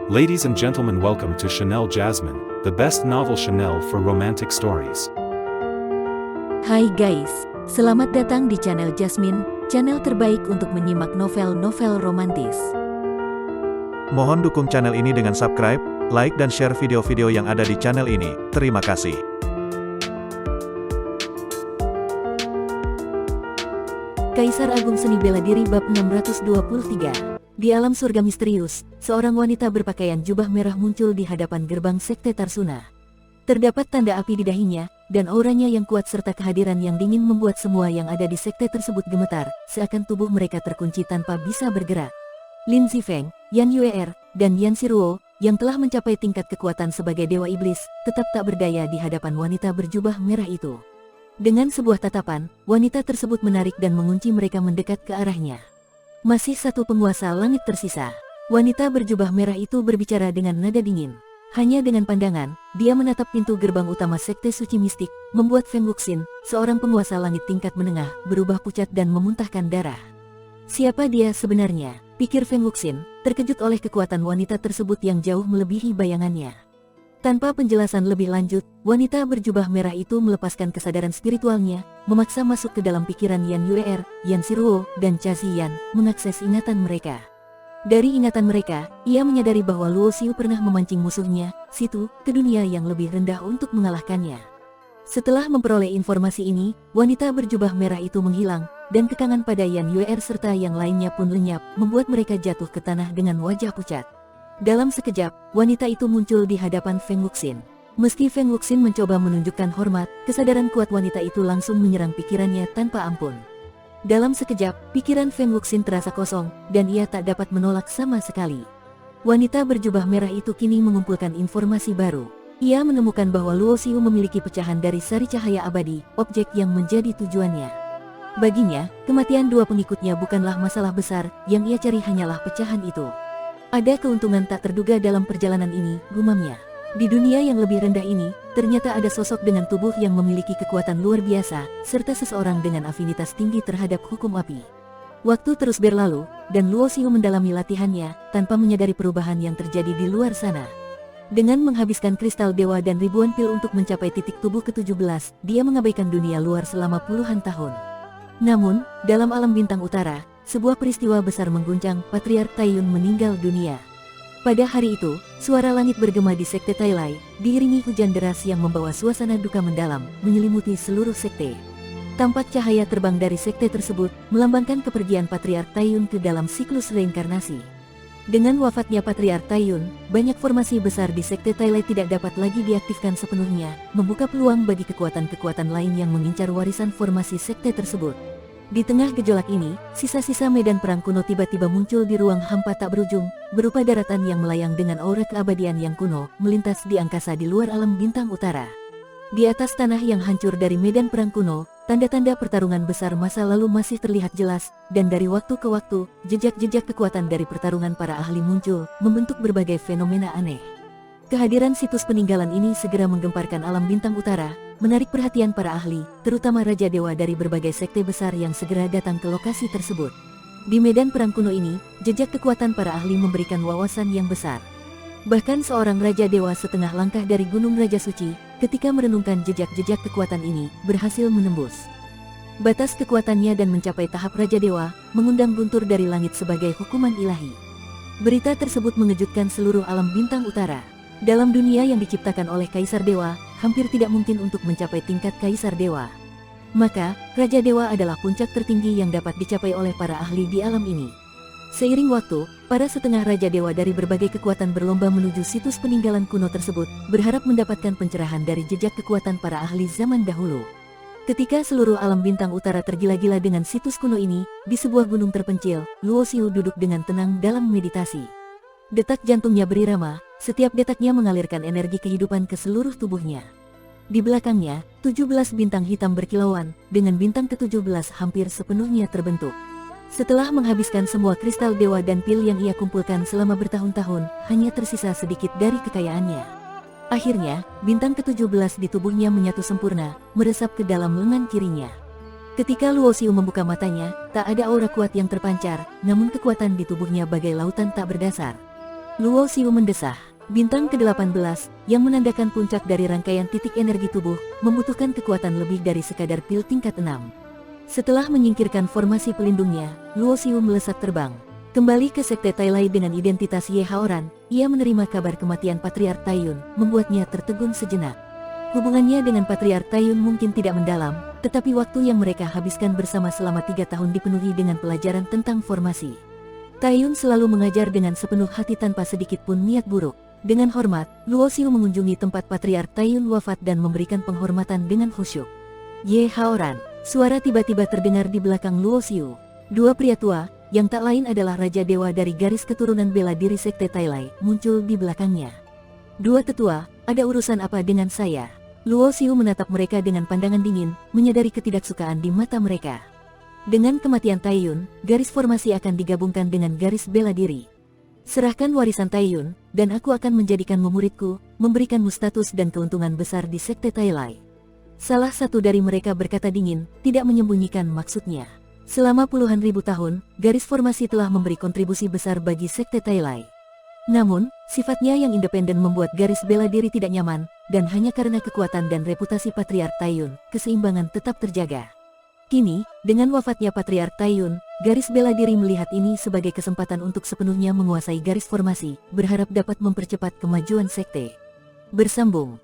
Ladies and gentlemen, welcome to Chanel Jasmine, the best novel Chanel for romantic stories. Hai guys, selamat datang di channel Jasmine, channel terbaik untuk menyimak novel-novel romantis. Mohon dukung channel ini dengan subscribe, like dan share video-video yang ada di channel ini. Terima kasih. Kaisar Agung Seni Bela Diri bab 623. Di alam surga misterius, seorang wanita berpakaian jubah merah muncul di hadapan gerbang sekte Tarsuna. Terdapat tanda api di dahinya, dan auranya yang kuat serta kehadiran yang dingin membuat semua yang ada di sekte tersebut gemetar, seakan tubuh mereka terkunci tanpa bisa bergerak. Lin Zifeng, Yan Yuer, dan Yan Siruo, yang telah mencapai tingkat kekuatan sebagai dewa iblis, tetap tak berdaya di hadapan wanita berjubah merah itu. Dengan sebuah tatapan, wanita tersebut menarik dan mengunci mereka mendekat ke arahnya. Masih satu penguasa langit tersisa. Wanita berjubah merah itu berbicara dengan nada dingin. Hanya dengan pandangan, dia menatap pintu gerbang utama sekte suci mistik, membuat Feng Wuxin, seorang penguasa langit tingkat menengah, berubah pucat dan memuntahkan darah. Siapa dia sebenarnya? Pikir Feng Wuxin, terkejut oleh kekuatan wanita tersebut yang jauh melebihi bayangannya. Tanpa penjelasan lebih lanjut, wanita berjubah merah itu melepaskan kesadaran spiritualnya, memaksa masuk ke dalam pikiran Yan Yuer, Yan Siruo, dan Cha Ziyan, mengakses ingatan mereka. Dari ingatan mereka, ia menyadari bahwa Luo Xiu pernah memancing musuhnya, Situ, ke dunia yang lebih rendah untuk mengalahkannya. Setelah memperoleh informasi ini, wanita berjubah merah itu menghilang, dan kekangan pada Yan Yuer serta yang lainnya pun lenyap, membuat mereka jatuh ke tanah dengan wajah pucat. Dalam sekejap, wanita itu muncul di hadapan Feng Wuxin. Meski Feng Wuxin mencoba menunjukkan hormat, kesadaran kuat wanita itu langsung menyerang pikirannya tanpa ampun. Dalam sekejap, pikiran Feng Wuxin terasa kosong, dan ia tak dapat menolak sama sekali. Wanita berjubah merah itu kini mengumpulkan informasi baru. Ia menemukan bahwa Luo Xiu memiliki pecahan dari sari cahaya abadi, objek yang menjadi tujuannya. Baginya, kematian dua pengikutnya bukanlah masalah besar, yang ia cari hanyalah pecahan itu. Ada keuntungan tak terduga dalam perjalanan ini, gumamnya. Di dunia yang lebih rendah ini, ternyata ada sosok dengan tubuh yang memiliki kekuatan luar biasa, serta seseorang dengan afinitas tinggi terhadap hukum api. Waktu terus berlalu, dan Luo Xiu mendalami latihannya, tanpa menyadari perubahan yang terjadi di luar sana. Dengan menghabiskan kristal dewa dan ribuan pil untuk mencapai titik tubuh ke-17, dia mengabaikan dunia luar selama puluhan tahun. Namun, dalam alam bintang utara, sebuah peristiwa besar mengguncang, Patriark Taiyun meninggal dunia. Pada hari itu, suara langit bergema di sekte Tailai, diiringi hujan deras yang membawa suasana duka mendalam, menyelimuti seluruh sekte. Tampak cahaya terbang dari sekte tersebut, melambangkan kepergian Patriark Taiyun ke dalam siklus reinkarnasi. Dengan wafatnya Patriark Taiyun, banyak formasi besar di sekte Tailai tidak dapat lagi diaktifkan sepenuhnya, membuka peluang bagi kekuatan-kekuatan lain yang mengincar warisan formasi sekte tersebut. Di tengah gejolak ini, sisa-sisa medan perang kuno tiba-tiba muncul di ruang hampa tak berujung, berupa daratan yang melayang dengan aura keabadian yang kuno, melintas di angkasa di luar alam bintang utara. Di atas tanah yang hancur dari medan perang kuno, tanda-tanda pertarungan besar masa lalu masih terlihat jelas, dan dari waktu ke waktu, jejak-jejak kekuatan dari pertarungan para ahli muncul, membentuk berbagai fenomena aneh. Kehadiran situs peninggalan ini segera menggemparkan alam bintang utara, menarik perhatian para ahli, terutama Raja Dewa dari berbagai sekte besar yang segera datang ke lokasi tersebut. Di medan perang kuno ini, jejak kekuatan para ahli memberikan wawasan yang besar. Bahkan seorang Raja Dewa setengah langkah dari Gunung Raja Suci, ketika merenungkan jejak-jejak kekuatan ini, berhasil menembus batas kekuatannya dan mencapai tahap Raja Dewa, mengundang guntur dari langit sebagai hukuman ilahi. Berita tersebut mengejutkan seluruh alam bintang utara. Dalam dunia yang diciptakan oleh Kaisar Dewa, hampir tidak mungkin untuk mencapai tingkat Kaisar Dewa. Maka, Raja Dewa adalah puncak tertinggi yang dapat dicapai oleh para ahli di alam ini. Seiring waktu, para setengah Raja Dewa dari berbagai kekuatan berlomba menuju situs peninggalan kuno tersebut, berharap mendapatkan pencerahan dari jejak kekuatan para ahli zaman dahulu. Ketika seluruh alam bintang utara tergila-gila dengan situs kuno ini, di sebuah gunung terpencil, Luo Xiu duduk dengan tenang dalam meditasi. Detak jantungnya berirama, setiap detaknya mengalirkan energi kehidupan ke seluruh tubuhnya. Di belakangnya, 17 bintang hitam berkilauan, dengan bintang ke-17 hampir sepenuhnya terbentuk. Setelah menghabiskan semua kristal dewa dan pil yang ia kumpulkan selama bertahun-tahun, hanya tersisa sedikit dari kekayaannya. Akhirnya, bintang ke-17 di tubuhnya menyatu sempurna, meresap ke dalam lengan kirinya. Ketika Luo Xiu membuka matanya, tak ada aura kuat yang terpancar, namun kekuatan di tubuhnya bagai lautan tak berdasar. Luo Xiu mendesah. Bintang ke-18, yang menandakan puncak dari rangkaian titik energi tubuh, membutuhkan kekuatan lebih dari sekadar pil tingkat 6. Setelah menyingkirkan formasi pelindungnya, Luo Xiu melesat terbang. Kembali ke Sekte Tailai dengan identitas Ye Haoran, ia menerima kabar kematian Patriark Taiyun, membuatnya tertegun sejenak. Hubungannya dengan Patriark Taiyun mungkin tidak mendalam, tetapi waktu yang mereka habiskan bersama selama 3 tahun dipenuhi dengan pelajaran tentang formasi. Taiyun selalu mengajar dengan sepenuh hati tanpa sedikit pun niat buruk. Dengan hormat, Luo Xiu mengunjungi tempat Patriark Taiyun wafat dan memberikan penghormatan dengan khusyuk. Ye Haoran, suara tiba-tiba terdengar di belakang Luo Xiu. Dua pria tua, yang tak lain adalah Raja Dewa dari garis keturunan bela diri Sekte Tailai, muncul di belakangnya. Dua tetua, ada urusan apa dengan saya? Luo Xiu menatap mereka dengan pandangan dingin, menyadari ketidaksukaan di mata mereka. Dengan kematian Taiyun, garis formasi akan digabungkan dengan garis bela diri. Serahkan warisan Taiyun, dan aku akan menjadikanmu muridku, memberikanmu status dan keuntungan besar di Sekte Tailai. Salah satu dari mereka berkata dingin, tidak menyembunyikan maksudnya. Selama puluhan ribu tahun, garis formasi telah memberi kontribusi besar bagi Sekte Tailai. Namun, sifatnya yang independen membuat garis bela diri tidak nyaman, dan hanya karena kekuatan dan reputasi Patriark Taiyun, keseimbangan tetap terjaga. Kini, dengan wafatnya Patriark Taiyun, garis bela diri melihat ini sebagai kesempatan untuk sepenuhnya menguasai garis formasi, berharap dapat mempercepat kemajuan sekte. Bersambung.